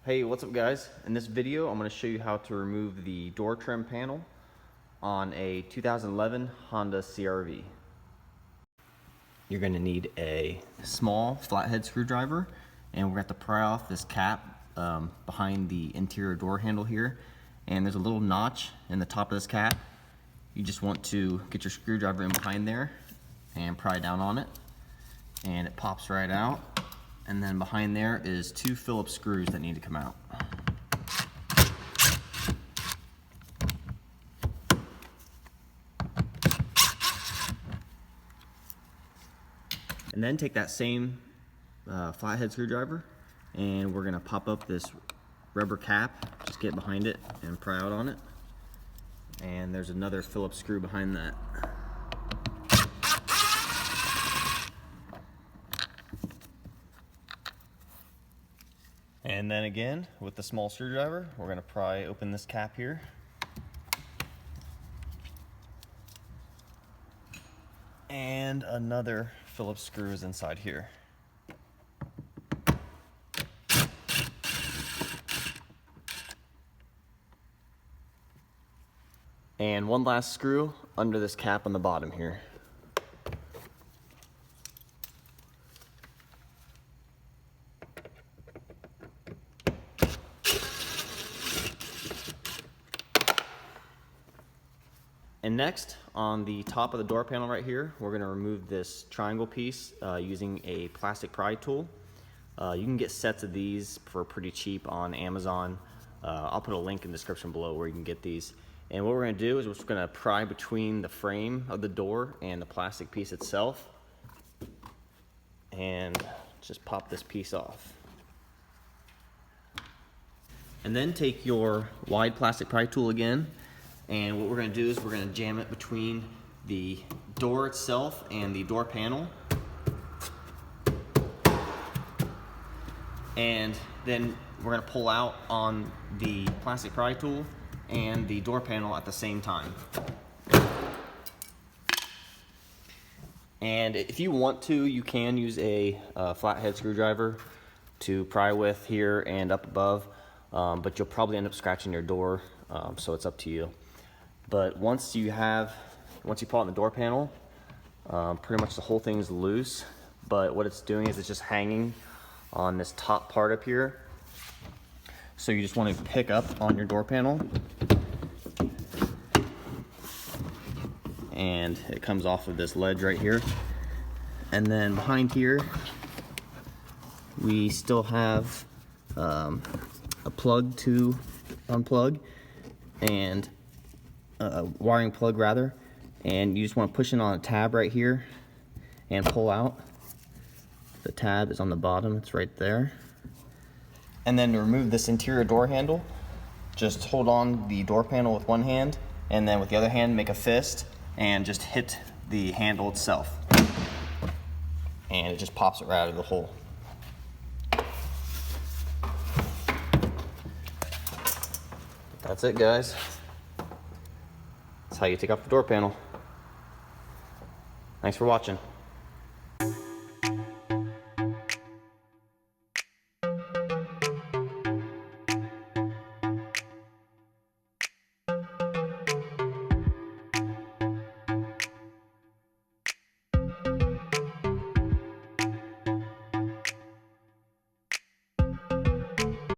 Hey, what's up guys? In this video I'm going to show you how to remove the door trim panel on a 2011 Honda CRV. You're going to need a small flathead screwdriver, and we're going to have to pry off this cap behind the interior door handle here, and there's a little notch in the top of this cap. You just want to get your screwdriver in behind there and pry down on it, and it pops right out. And then behind there is 2 Phillips screws that need to come out. And then take that same flathead screwdriver, and we're gonna pop up this rubber cap, just get behind it and pry out on it. And there's another Phillips screw behind that. And then again, with the small screwdriver, we're going to pry open this cap here. And another Phillips screw is inside here. And one last screw under this cap on the bottom here. And next, on the top of the door panel right here, we're going to remove this triangle piece using a plastic pry tool. You can get sets of these for pretty cheap on Amazon. I'll put a link in the description below where you can get these. And what we're going to do is we're just going to pry between the frame of the door and the plastic piece itself, and just pop this piece off. And then take your wide plastic pry tool again, and what we're going to do is we're going to jam it between the door itself and the door panel. And then we're going to pull out on the plastic pry tool and the door panel at the same time. And if you want to, you can use a flathead screwdriver to pry with here and up above, but you'll probably end up scratching your door, so it's up to you. But once you pull out the door panel, pretty much the whole thing's loose. But what it's doing is it's just hanging on this top part up here. So you just want to pick up on your door panel, and it comes off of this ledge right here. And then behind here, we still have a plug to unplug, and a wiring plug rather, and you just want to push in on a tab right here and pull out. The tab is on the bottom, it's right there. And then to remove this interior door handle, just hold on the door panel with one hand, and then with the other hand make a fist and just hit the handle itself, and it just pops it right out of the hole. That's it, guys. That's how you take off the door panel. Thanks for watching.